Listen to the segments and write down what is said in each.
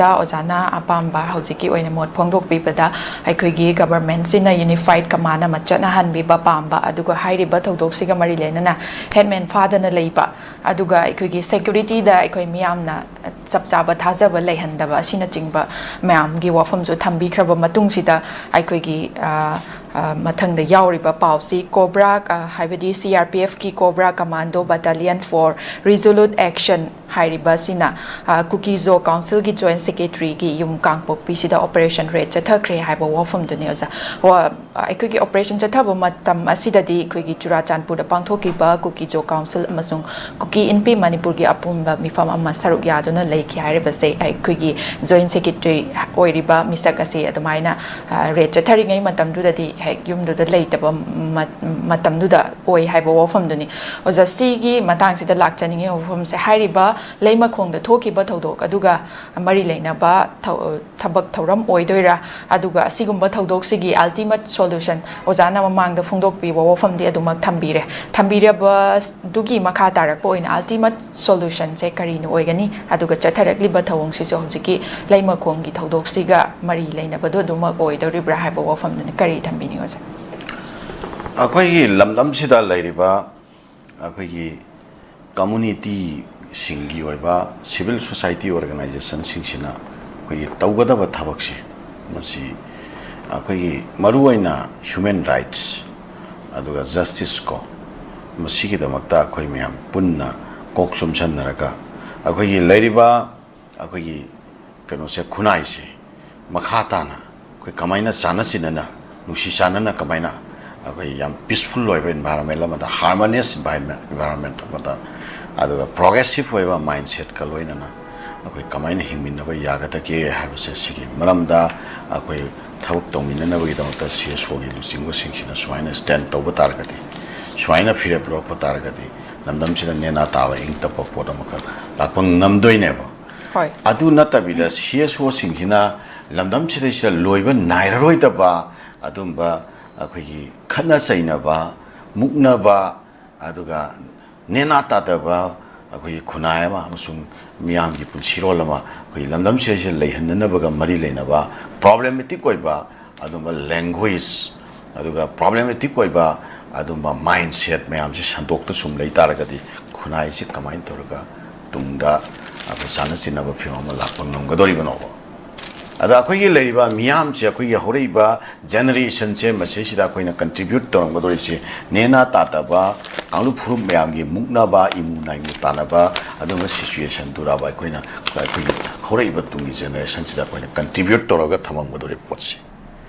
ꯃꯇꯝꯁꯤꯗ ꯑꯣꯖꯥꯅ ꯑꯄꯥꯝꯕ ꯍꯧꯖꯤꯛꯀꯤ ꯑꯣꯏꯅ ꯃꯣꯠ ꯐꯣꯡꯗꯣꯛꯄꯤꯕꯗ ꯑꯩꯈꯣꯏꯒꯤ ꯒꯕꯔꯟꯃꯦꯟꯠꯁꯤꯅ ꯌꯨꯅꯤꯐꯥꯏꯗ ꯀꯃꯥꯟ ꯑꯃ ꯆꯠꯅꯍꯟꯕꯤꯕ ꯄꯥꯝꯕ ꯑꯗꯨꯒ ꯍꯥꯏꯔꯤꯕ ꯊꯧꯗꯣꯛꯁꯤꯒ ꯃꯔꯤ ꯂꯩꯅꯅ ꯍꯦꯠꯃꯦꯟ ꯐꯥꯗꯅ ꯂꯩꯕ ꯑꯗꯨꯒ ꯑꯩꯈꯣꯏꯒꯤ ꯁꯦꯀ꯭ꯌꯨꯔꯤꯇꯤꯗ ꯑꯩꯈꯣꯏ ꯃꯤꯌꯥꯝꯅ ꯆꯞ ꯆꯥꯕ ꯊꯥꯖꯕ ꯂꯩꯍꯟꯗꯕ ꯑꯁꯤꯅꯆꯤꯡꯕ ꯃꯌꯥꯝꯒꯤ ꯋꯥꯐꯝꯁꯨ ꯊꯝꯕꯤꯈ꯭ꯔꯕ ꯃꯇꯨꯡꯁꯤꯗ ꯑꯩꯈꯣꯏꯒꯤ ꯃꯊꯪꯗ ꯌꯥꯎꯔꯤꯕ ꯄꯥꯎꯁꯤ ꯀꯣꯕ꯭ꯔꯥ ꯍꯥꯏꯕꯗꯤ CRPFꯀꯤ cobra commando battalion four ꯔꯤꯖꯣꯂꯨꯠ action ꯍꯥꯏꯔꯤꯕꯁꯤꯅ ꯀꯨꯀꯤꯖꯣ ꯀꯥꯎꯟꯁꯤꯜꯒꯤ ꯖꯣꯏꯟ ꯁꯦꯀ꯭ꯔꯦꯇꯔꯤꯒꯤ ꯌꯨꯝ ꯀꯥꯡꯄꯣꯛꯄꯤꯁꯤꯗ ꯑꯣꯄꯔꯦꯁꯟ ꯔꯦꯗ ꯆꯠꯊꯈ꯭ꯔꯦ ꯍꯥꯏꯕ ꯋꯥꯐꯝꯗꯨꯅꯤ ꯑꯣꯖꯥ ꯑꯩꯈꯣꯏꯒꯤ ꯑꯣꯄꯔꯦꯁꯟ ꯆꯠꯊꯕ ꯃꯇꯝ ꯑꯁꯤꯗꯗꯤ ꯑꯩꯈꯣꯏꯒꯤ ꯆꯨꯔꯥꯆꯥꯟꯄꯨꯔꯗ ꯄꯥꯡꯊꯣꯛꯈꯤꯕ ꯀꯨꯀꯤꯖꯣ ꯀꯥꯎꯟꯁꯤꯜ ꯑꯃꯁꯨꯡ ꯀꯨꯀꯤ ꯏꯟꯄꯤ ꯃꯅꯤꯄꯨꯔꯒꯤ ꯑꯄꯨꯟꯕ ꯃꯤꯐꯝ ꯑꯃ ꯁꯔꯨꯛ ꯌꯥꯗꯨꯅ ꯂꯩꯈꯤ ꯍꯥꯏꯔꯤꯕꯁꯦ ꯑꯩꯈꯣꯏꯒꯤ ꯖꯣꯏꯟ ꯁꯦꯀ꯭ꯔꯦꯇꯔꯤ ꯑꯣꯏꯔꯤꯕ ꯃꯤꯁꯛ ꯑꯁꯤ ꯑꯗꯨꯃꯥꯏꯅ ꯔꯦꯗ ꯆꯠꯊꯔꯤꯉꯩ ꯃꯇꯝꯗꯨꯗꯗꯤ ꯍꯦꯛ ꯌꯨꯝꯗꯨꯗ ꯂꯩꯇꯕ ꯃꯇꯝꯗꯨꯗ ꯑꯣꯏ ꯍꯥꯏꯕ ꯋꯥꯐꯝꯗꯨꯅꯤ ꯑꯣꯖꯥ ꯁꯤꯒꯤ ꯃꯇꯥꯡꯁꯤꯗ ꯂꯥꯛꯆꯅꯤꯡꯉꯤ ꯋꯥꯐꯝꯁꯦ ꯍꯥꯏꯔꯤꯕ ꯂꯩꯃꯈꯣꯡꯗ ꯊꯣꯛꯈꯤꯕ ꯊꯧꯗꯣꯛ ꯑꯗꯨꯒ ꯃꯔꯤ ꯂꯩꯅꯕ ꯊꯕꯛ ꯊꯧꯔꯝ ꯑꯣꯏꯗꯣꯏꯔꯥ ꯑꯗꯨꯒ ꯑꯁꯤꯒꯨꯝꯕ ꯊꯧꯗꯣꯛꯁꯤꯒꯤ ꯑꯜꯇꯤꯃꯦꯠ ꯁꯣꯂꯨꯁꯟ ꯑꯣꯖꯥꯅ ꯃꯃꯥꯡꯗ ꯐꯣꯡꯗꯣꯛꯄꯤꯕ ꯋꯥꯐꯝꯗꯤ ꯑꯗꯨꯃꯛ ꯊꯝꯕꯤꯔꯕꯗꯨꯒꯤ ꯃꯈꯥ ꯇꯥꯔꯛꯄ ꯑꯣꯏꯅ ꯑꯜꯇꯤꯃꯦꯠ ꯁꯣꯂꯨꯁꯟꯁꯦ ꯀꯔꯤꯅ ꯑꯣꯏꯒꯅꯤ ꯑꯗꯨꯒ ꯆꯠꯊꯔꯛꯂꯤꯕ ꯊꯧꯑꯣꯡꯁꯤꯁꯨ ꯍꯧꯖꯤꯛꯀꯤ ꯂꯩꯃꯈꯣꯡꯒꯤ ꯊꯧꯗꯣꯛꯁꯤꯒ ꯃꯔꯤ ꯂꯩꯅꯕꯗꯣ ꯑꯗꯨꯃꯛ ꯑꯣꯏꯗꯧꯔꯤꯕ꯭ꯔꯥ ꯍꯥꯏꯕ ꯋꯥꯐꯝꯗꯨꯅꯤ ꯀꯔꯤ ꯊꯝꯕꯤꯅꯤ ꯑꯣꯖꯥ ꯑꯩꯈꯣꯏꯒꯤ ꯂꯝꯗꯝꯁꯤꯗ ꯂꯩꯔꯤꯕ ꯑꯩꯈꯣꯏꯒꯤ ꯀꯝꯃꯨꯅꯤꯇꯤ ꯁꯤꯡꯒꯤ ꯑꯣꯏꯕ ꯁꯤꯚꯤꯜ ꯁꯣꯁꯥꯏꯇꯤ ꯑꯣꯔꯒꯅꯥꯏꯖꯦꯁꯟꯁꯤꯡꯁꯤꯅ ꯑꯩꯈꯣꯏꯒꯤ ꯇꯧꯒꯗꯕ ꯊꯕꯛꯁꯦ ꯃꯁꯤ ꯑꯩꯈꯣꯏꯒꯤ ꯃꯔꯨꯑꯣꯏꯅ ꯍ꯭ꯌꯨꯃꯦꯟ ꯔꯥꯏꯠꯁ ꯑꯗꯨꯒ ꯖꯁꯇꯤꯁ ꯀꯣ ꯃꯁꯤꯒꯤꯗꯃꯛꯇ ꯑꯩꯈꯣꯏ ꯃꯌꯥꯝ ꯄꯨꯟꯅ ꯀꯣꯛ ꯆꯨꯝꯁꯟꯅꯔꯒ ꯑꯩꯈꯣꯏꯒꯤ ꯂꯩꯔꯤꯕ ꯑꯩꯈꯣꯏꯒꯤ ꯀꯩꯅꯣꯁꯦ ꯈꯨꯟꯅꯥꯏꯁꯦ ꯃꯈꯥ ꯇꯥꯅ ꯑꯩꯈꯣꯏ ꯀꯃꯥꯏꯅ ꯆꯥꯟꯅ ꯆꯤꯟꯅꯅ ꯅꯨꯡꯁꯤ ꯆꯥꯟꯅꯅ ꯀꯃꯥꯏꯅ ꯑꯩꯈꯣꯏ ꯌꯥꯝ ꯄꯤꯁꯐꯨꯜ ꯑꯣꯏꯕ ꯏꯟꯚꯥꯏꯔꯣꯟꯃꯦꯟ ꯑꯃꯗ ꯍꯥꯔꯃꯣꯅꯤꯌꯁ ꯏꯟꯚꯥꯏꯔꯣꯟꯃꯦꯟ ꯑꯃꯗ ꯑꯗꯨꯒ ꯄ꯭ꯔꯣꯒ꯭ꯔꯦꯁꯤꯚ ꯑꯣꯏꯕ ꯃꯥꯏꯟꯁꯦꯠꯀ ꯂꯣꯏꯅꯅ ꯑꯩꯈꯣꯏ ꯀꯃꯥꯏꯅ ꯍꯤꯡꯃꯤꯟꯅꯕ ꯌꯥꯒꯗꯒꯦ ꯍꯥꯏꯕꯁꯦ ꯁꯤꯒꯤ ꯃꯔꯝꯗ ꯑꯩꯈꯣꯏ ꯊꯕꯛ ꯇꯧꯃꯤꯟꯅꯅꯕꯒꯤꯗꯃꯛꯇ CSOꯒꯤ ꯂꯨꯆꯤꯡꯕꯁꯤꯡꯁꯤꯅ ꯁꯨꯃꯥꯏꯅ ꯁ꯭ꯇꯦꯟ ꯇꯧꯕ ꯇꯥꯔꯒꯗꯤ ꯁꯨꯃꯥꯏꯅ ꯐꯤꯔꯦꯞ ꯂꯧꯔꯛꯄ ꯇꯥꯔꯒꯗꯤ ꯂꯝꯗꯝꯁꯤꯗ ꯅꯦꯅꯥ ꯇꯥꯕ ꯏꯪ ꯇꯞꯄ ꯄꯣꯠ ꯑꯃꯈꯛ ꯂꯥꯛꯄ ꯉꯝꯗꯣꯏꯅꯦꯕ ꯑꯗꯨ ꯅꯠꯇꯕꯤꯗ CSOꯁꯤꯡꯁꯤꯅ ꯂꯝꯗꯝꯁꯤꯗꯩꯁꯤꯗ ꯂꯣꯏꯕ ꯅꯥꯏꯔꯔꯣꯏꯗꯕ ꯑꯗꯨꯝꯕ ꯑꯩꯈꯣꯏꯒꯤ ꯈꯠꯅ ꯆꯩꯅꯕ ꯃꯨꯛꯅꯕ ꯑꯗꯨꯒ ꯅꯦꯅꯥ ꯇꯥꯗꯕ ꯑꯩꯈꯣꯏꯒꯤ ꯈꯨꯟꯅꯥꯏ ꯑꯃ ꯑꯃꯁꯨꯡ ꯃꯤꯌꯥꯝꯒꯤ ꯄꯨꯟꯁꯤꯔꯣꯜ ꯑꯃ ꯑꯩꯈꯣꯏ ꯂꯝꯗꯝꯁꯤꯗꯩꯁꯤꯗ ꯂꯩꯍꯟꯅꯅꯕꯒ ꯃꯔꯤ ꯂꯩꯅꯕ ꯄ꯭ꯔꯣꯕ꯭ꯂꯦꯃꯦꯇꯤꯛ ꯑꯣꯏꯕ ꯑꯗꯨꯝꯕ ꯂꯦꯡꯒ꯭ꯋꯦꯖ ꯑꯗꯨꯒ ꯄ꯭ꯔꯣꯕ꯭ꯂꯦꯃꯦꯇꯤꯛ ꯑꯣꯏꯕ ꯑꯗꯨꯝꯕ ꯃꯥꯏꯟꯁꯦꯠ ꯃꯌꯥꯝꯁꯦ ꯁꯟꯗꯣꯛꯇ ꯁꯨꯝ ꯂꯩ ꯇꯥꯔꯒꯗꯤ ꯈꯨꯟꯅꯥꯏꯁꯤ ꯀꯃꯥꯏꯅ ꯇꯧꯔꯒ ꯇꯨꯡꯗ ꯑꯩꯈꯣꯏ ꯆꯥꯟꯅ ꯆꯤꯟꯅꯕ ꯐꯤꯕꯝ ꯑꯃ ꯂꯥꯛꯄ ꯉꯝꯒꯗꯧꯔꯤꯕꯅꯣꯕ ꯑꯗ ꯑꯩꯈꯣꯏꯒꯤ ꯂꯩꯔꯤꯕ ꯃꯤꯌꯥꯝꯁꯦ ꯑꯩꯈꯣꯏꯒꯤ ꯍꯧꯔꯛꯏꯕ ꯖꯦꯅꯦꯔꯦꯁꯟꯁꯦ ꯃꯁꯤꯁꯤꯗ ꯑꯩꯈꯣꯏꯅ ꯀꯟꯇ꯭ꯔꯤꯕ꯭ꯌꯨꯠ ꯇꯧꯔꯝꯒꯗꯧꯔꯤꯁꯦ ꯅꯦꯅꯥ ꯇꯥꯗꯕ ꯀꯥꯡꯂꯨꯞ ꯐꯨꯔꯨꯞ ꯃꯌꯥꯝꯒꯤ ꯃꯨꯛꯅꯕ ꯏꯃꯨ ꯅꯥꯏꯃꯨ ꯇꯥꯅꯕ ꯑꯗꯨꯝꯕ ꯁꯤꯆꯨꯋꯦꯁꯟꯗꯨꯔꯕ ꯑꯩꯈꯣꯏꯅ ꯑꯩꯈꯣꯏꯒꯤ ꯍꯧꯔꯛꯏꯕ ꯇꯨꯡꯒꯤ ꯖꯦꯅꯦꯔꯦꯁꯟꯁꯤꯗ ꯑꯩꯈꯣꯏꯅ ꯀꯟꯇ꯭ꯔꯤꯕ꯭ꯌꯨꯠ ꯇꯧꯔꯒ ꯊꯝꯃꯝꯒꯗꯧꯔꯤꯕ ꯄꯣꯠꯁꯦ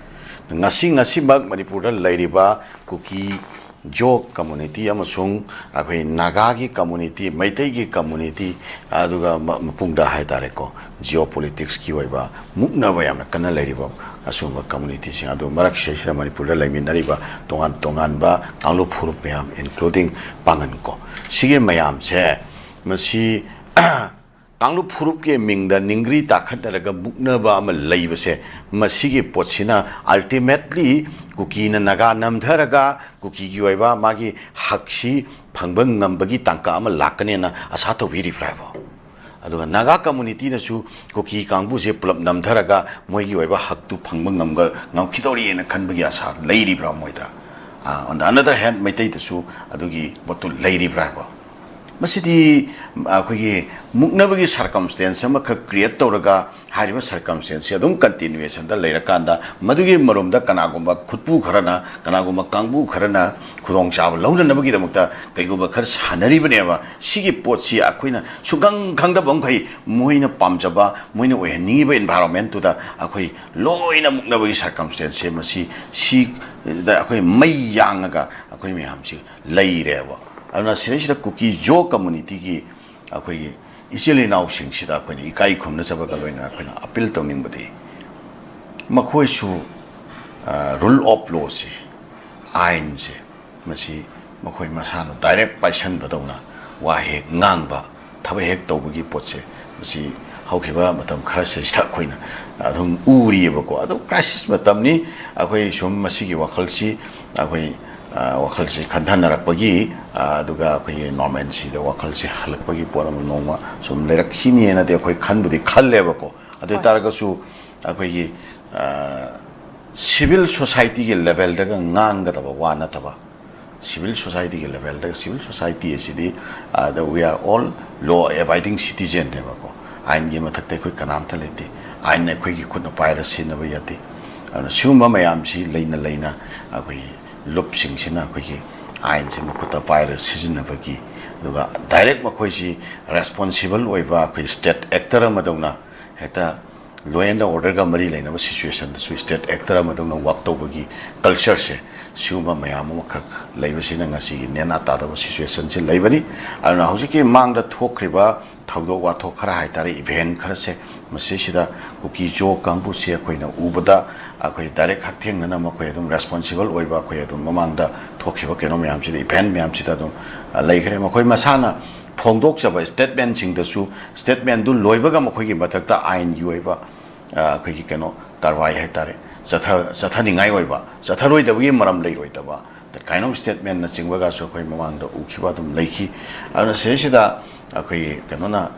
ꯉꯁꯤꯃꯛ ꯃꯅꯤꯄꯨꯔꯗ ꯂꯩꯔꯤꯕ ꯀꯨꯀꯤ ꯖꯣ ꯀꯝꯃꯨꯅꯤꯇꯤ ꯑꯃꯁꯨꯡ ꯑꯩꯈꯣꯏ ꯅꯥꯒꯥꯒꯤ ꯀꯝꯃꯨꯅꯤꯇꯤ ꯃꯩꯇꯩꯒꯤ ꯀꯝꯃꯨꯅꯤꯇꯤ ꯑꯗꯨꯒ ꯃꯄꯨꯡꯗ ꯍꯥꯏꯇꯥꯔꯦꯀꯣ ꯖꯤꯑꯣ ꯄꯣꯂꯤꯇꯤꯛꯁꯀꯤ ꯑꯣꯏꯕ ꯃꯨꯛꯅꯕ ꯌꯥꯝꯅ ꯀꯟꯅ ꯂꯩꯔꯤꯕ ꯑꯁꯤꯒꯨꯝꯕ ꯀꯝꯃꯨꯅꯤꯇꯤꯁꯤꯡ ꯑꯗꯨ ꯃꯔꯛꯁꯤꯗꯩꯁꯤꯗ ꯃꯅꯤꯄꯨꯔꯗ ꯂꯩꯃꯤꯟꯅꯔꯤꯕ ꯇꯣꯉꯥꯟ ꯇꯣꯉꯥꯟꯕ ꯀꯥꯡꯂꯨꯞ ꯐꯨꯔꯨꯞ ꯃꯌꯥꯝ ꯏꯟꯀ꯭ꯂꯨꯗꯤꯡ ꯄꯥꯡꯒꯟꯀꯣ ꯁꯤꯒꯤ ꯃꯌꯥꯝꯁꯦ ꯃꯁꯤ ꯀꯥꯡꯂꯨꯞ ꯐꯨꯔꯨꯞꯀꯤ ꯃꯤꯡꯗ ꯅꯤꯡꯒ꯭ꯔꯤ ꯇꯥꯈꯠꯅꯔꯒ ꯃꯨꯛꯅꯕ ꯑꯃ ꯂꯩꯕꯁꯦ ꯃꯁꯤꯒꯤ ꯄꯣꯠꯁꯤꯅ ꯑꯜꯇꯤꯃꯦꯠꯂꯤ ꯀꯨꯀꯤꯅ ꯅꯥꯒꯥ ꯅꯝꯊꯔꯒ ꯀꯨꯀꯤꯒꯤ ꯑꯣꯏꯕ ꯃꯥꯒꯤ ꯍꯛꯁꯤ ꯐꯪꯕ ꯉꯝꯕꯒꯤ ꯇꯥꯡꯀꯛ ꯑꯃ ꯂꯥꯛꯀꯅꯦꯅ ꯑꯁꯥ ꯇꯧꯕꯤꯔꯤꯕ꯭ꯔꯥ ꯍꯥꯏꯕ ꯑꯗꯨꯒ ꯅꯥꯒꯥ ꯀꯝꯃꯨꯅꯤꯇꯤꯅꯁꯨ ꯀꯨꯀꯤ ꯀꯥꯡꯕꯨꯁꯦ ꯄꯨꯂꯞ ꯅꯝꯊꯔꯒ ꯃꯣꯏꯒꯤ ꯑꯣꯏꯕ ꯍꯛꯇꯨ ꯐꯪꯕ ꯉꯝꯈꯤꯗꯧꯔꯤꯅ ꯈꯟꯕꯒꯤ ꯑꯁꯥ ꯂꯩꯔꯤꯕ꯭ꯔꯥ ꯃꯣꯏꯗ ꯑꯣꯟ ꯗ ꯑꯅꯗꯔ ꯍꯦꯟ ꯃꯩꯇꯩꯗꯁꯨ ꯑꯗꯨꯒꯤ ꯄꯣꯠꯇꯨ ꯂꯩꯔꯤꯕ꯭ꯔꯥ ꯍꯥꯏꯕ ꯃꯁꯤꯗꯤ ꯑꯩꯈꯣꯏꯒꯤ ꯃꯨꯛꯅꯕꯒꯤ ꯁꯔꯀꯝꯁꯇꯦꯟꯁ ꯑꯃꯈꯛ ꯀ꯭ꯔꯤꯌꯦꯠ ꯇꯧꯔꯒ ꯍꯥꯏꯔꯤꯕ ꯁꯔꯀꯝꯁꯇꯦꯟꯁꯁꯦ ꯑꯗꯨꯝ ꯀꯟꯇꯤꯅ꯭ꯌꯨꯌꯦꯁꯟꯗ ꯂꯩꯔꯀꯥꯟꯗ ꯃꯗꯨꯒꯤ ꯃꯔꯣꯝꯗ ꯀꯅꯥꯒꯨꯝꯕ ꯈꯨꯠꯄꯨ ꯈꯔꯅ ꯀꯅꯥꯒꯨꯝꯕ ꯀꯥꯡꯕꯨ ꯈꯔꯅ ꯈꯨꯗꯣꯡꯆꯥꯕ ꯂꯧꯅꯅꯕꯒꯤꯗꯃꯛꯇ ꯀꯩꯒꯨꯝꯕ ꯈꯔ ꯁꯥꯟꯅꯔꯤꯕꯅꯦꯕ ꯁꯤꯒꯤ ꯄꯣꯠꯁꯤ ꯑꯩꯈꯣꯏꯅ ꯁꯨꯡꯈꯪ ꯈꯪꯗꯕ ꯃꯈꯩ ꯃꯣꯏꯅ ꯄꯥꯝꯖꯕ ꯃꯣꯏꯅ ꯑꯣꯏꯍꯟꯅꯤꯡꯉꯤꯕ ꯏꯟꯚꯥꯏꯔꯣꯟꯃꯦꯟꯇꯨꯗ ꯑꯩꯈꯣꯏ ꯂꯣꯏꯅ ꯃꯨꯛꯅꯕꯒꯤ ꯁꯔꯀꯝꯁꯇꯦꯟꯁꯁꯦ ꯁꯤꯗ ꯑꯩꯈꯣꯏ ꯃꯩ ꯌꯥꯡꯉꯒ ꯑꯩꯈꯣꯏ ꯃꯌꯥꯝꯁꯤ ꯂꯩꯔꯦꯕ ꯑꯗꯨꯅ ꯁꯤꯗꯩꯁꯤꯗ ꯀꯨꯀꯤ ꯖꯣ ꯀꯝꯃꯨꯅꯤꯇꯤꯒꯤ ꯑꯩꯈꯣꯏꯒꯤ ꯏꯆꯤꯜ ꯏꯅꯥꯎꯁꯤꯡꯁꯤꯗ ꯑꯩꯈꯣꯏꯅ ꯏꯀꯥꯏ ꯈꯨꯝꯅꯖꯕꯒ ꯂꯣꯏꯅꯅ ꯑꯩꯈꯣꯏꯅ ꯑꯄꯤꯜ ꯇꯧꯅꯤꯡꯕꯗꯤ ꯃꯈꯣꯏꯁꯨ ꯔꯨꯜ ꯑꯣꯐ ꯂꯣꯁꯦ ꯑꯥꯏꯟꯁꯦ ꯃꯁꯤ ꯃꯈꯣꯏ ꯃꯁꯥꯅ ꯗꯥꯏꯔꯦꯛ ꯄꯥꯏꯁꯟꯕꯗꯧꯅ ꯋꯥ ꯍꯦꯛ ꯉꯥꯡꯕ ꯊꯕꯛ ꯍꯦꯛ ꯇꯧꯕꯒꯤ ꯄꯣꯠꯁꯦ ꯃꯁꯤ ꯍꯧꯈꯤꯕ ꯃꯇꯝ ꯈꯔꯁꯤꯗ ꯑꯩꯈꯣꯏꯅ ꯑꯗꯨꯝ ꯎꯔꯤꯑꯕꯀꯣ ꯑꯗꯨ ꯀ꯭ꯔꯥꯏꯁꯤꯁ ꯃꯇꯝꯅꯤ ꯑꯩꯈꯣꯏ ꯁꯨꯝꯃꯁꯤꯒꯤ ꯋꯥꯈꯜꯁꯤ ꯑꯩꯈꯣꯏ ꯋꯥꯈꯜꯁꯤ ꯈꯟꯊꯅꯔꯛꯄꯒꯤ ꯑꯗꯨꯒ ꯑꯩꯈꯣꯏꯒꯤ ꯅꯣꯔꯃꯦꯟꯁꯤꯗ ꯋꯥꯈꯜꯁꯤ ꯍꯜꯂꯛꯄꯒꯤ ꯄꯣꯠ ꯑꯃ ꯅꯣꯡꯃ ꯁꯨꯝ ꯂꯩꯔꯛꯈꯤꯅꯦꯅꯗꯤ ꯑꯩꯈꯣꯏ ꯈꯟꯕꯨꯗꯤ ꯈꯜꯂꯦꯕꯀꯣ ꯑꯗꯨ ꯇꯥꯔꯒꯁꯨ ꯑꯩꯈꯣꯏꯒꯤ ꯁꯤꯚꯤꯜ ꯁꯣꯁꯥꯏꯇꯤꯒꯤ ꯂꯦꯚꯦꯜꯗꯒ ꯉꯥꯡꯒꯗꯕ ꯋꯥ ꯅꯠꯇꯕ ꯁꯤꯚꯤꯜ ꯁꯣꯁꯥꯏꯇꯤꯒꯤ ꯂꯦꯚꯦꯜꯗꯒ ꯁꯤꯚꯤꯜ ꯁꯣꯁꯥꯏꯇꯤ ꯑꯁꯤꯗꯤ ꯋꯤ ꯑꯥꯔ ꯑꯣꯜ ꯂꯣ ꯑꯦꯕꯥꯏꯗꯤꯡ ꯁꯤꯇꯤꯖꯦꯟꯅꯦꯕꯀꯣ ꯑꯥꯏꯟꯒꯤ ꯃꯊꯛꯇ ꯑꯩꯈꯣꯏ ꯀꯅꯥꯝꯇ ꯂꯩꯇꯦ ꯑꯥꯏꯟꯅ ꯑꯩꯈꯣꯏꯒꯤ ꯈꯨꯠꯅ ꯄꯥꯏꯔ ꯁꯤꯖꯤꯟꯅꯕ ꯌꯥꯗꯦ ꯑꯗꯨꯅ ꯁꯤꯒꯨꯝꯕ ꯃꯌꯥꯝꯁꯤ ꯂꯩꯅ ꯂꯩꯅ ꯑꯩꯈꯣꯏꯒꯤ ꯂꯨꯞꯁꯤꯡꯁꯤꯅ ꯑꯩꯈꯣꯏꯒꯤ ꯑꯥꯏꯟꯁꯦ ꯃꯈꯨꯠꯇ ꯄꯥꯏꯔ ꯁꯤꯖꯤꯟꯅꯕꯒꯤ ꯑꯗꯨꯒ ꯗꯥꯏꯔꯦꯛ ꯃꯈꯣꯏꯁꯤ ꯔꯦꯁꯄꯣꯟꯁꯤꯕꯜ ꯑꯣꯏꯕ ꯑꯩꯈꯣꯏ ꯁ꯭ꯇꯦꯠ ꯑꯦꯛꯇꯔ ꯑꯃꯗꯧꯅ ꯍꯦꯛꯇ ꯂꯣ ꯑꯦꯟ ꯑꯣꯔꯗꯔꯒ ꯃꯔꯤ ꯂꯩꯅꯕ ꯁꯤꯆꯨꯋꯦꯁꯟꯗꯁꯨ ꯁ꯭ꯇꯦꯠ ꯑꯦꯛꯇꯔ ꯑꯃꯗꯧꯅ ꯋꯥꯛ ꯇꯧꯕꯒꯤ ꯀꯜꯆꯔꯁꯦ ꯁꯤꯒꯨꯝꯕ ꯃꯌꯥꯝ ꯑꯃꯈꯛ ꯂꯩꯕꯁꯤꯅ ꯉꯁꯤꯒꯤ ꯅꯦꯅꯥ ꯇꯥꯗꯕ ꯁꯤꯆꯨꯋꯦꯁꯟꯁꯦ ꯂꯩꯕꯅꯤ ꯑꯗꯨꯅ ꯍꯧꯖꯤꯛꯀꯤ ꯃꯥꯡꯗ ꯊꯣꯛꯈ꯭ꯔꯤꯕ ꯊꯧꯗꯣꯛ ꯋꯥꯊꯣꯛ ꯈꯔ ꯍꯥꯏꯇꯥꯔꯦ ꯏꯚꯦꯟ ꯈꯔꯁꯦ ꯃꯁꯤꯁꯤꯗ ꯀꯨꯀꯤ ꯖꯣ ꯀꯥꯡꯕꯨꯁꯦ ꯑꯩꯈꯣꯏꯅ ꯎꯕꯗ ꯑꯩꯈꯣꯏ ꯗꯥꯏꯔꯦꯛ ꯍꯛꯊꯦꯡꯅꯅ ꯃꯈꯣꯏ ꯑꯗꯨꯝ ꯔꯦꯁꯄꯣꯟꯁꯤꯕꯜ ꯑꯣꯏꯕ ꯑꯩꯈꯣꯏ ꯑꯗꯨꯝ ꯃꯃꯥꯡꯗ ꯊꯣꯛꯈꯤꯕ ꯀꯩꯅꯣ ꯃꯌꯥꯝꯁꯤꯗ ꯏꯚꯦꯟ ꯃꯌꯥꯝꯁꯤꯗ ꯑꯗꯨꯝ ꯂꯩꯈ꯭ꯔꯦ ꯃꯈꯣꯏ ꯃꯁꯥꯅ ꯐꯣꯡꯗꯣꯛꯆꯕ ꯁ꯭ꯇꯦꯠꯃꯦꯟꯁꯤꯡꯗꯁꯨ ꯁ꯭ꯇꯦꯠꯃꯦꯟꯗꯨ ꯂꯣꯏꯕꯒ ꯃꯈꯣꯏꯒꯤ ꯃꯊꯛꯇ ꯑꯥꯏꯟꯒꯤ ꯑꯣꯏꯕ ꯑꯩꯈꯣꯏꯒꯤ ꯀꯩꯅꯣ ꯀꯥꯔꯋꯥꯏ ꯍꯥꯏꯇꯥꯔꯦ ꯆꯠꯊꯅꯤꯡꯉꯥꯏ ꯑꯣꯏꯕ ꯆꯠꯊꯔꯣꯏꯗꯕꯒꯤ ꯃꯔꯝ ꯂꯩꯔꯣꯏꯗꯕ ꯀꯥꯏꯟ ꯑꯣꯐ ꯁ꯭ꯇꯦꯠꯃꯦꯟꯅꯆꯤꯡꯕꯒꯁꯨ ꯑꯩꯈꯣꯏ ꯃꯃꯥꯡꯗ ꯎꯈꯤꯕ ꯑꯗꯨꯝ ꯂꯩꯈꯤ ꯑꯗꯨꯅ ꯁꯤꯗꯩꯁꯤꯗ ꯑꯩꯈꯣꯏꯒꯤ ꯀꯩꯅꯣꯅ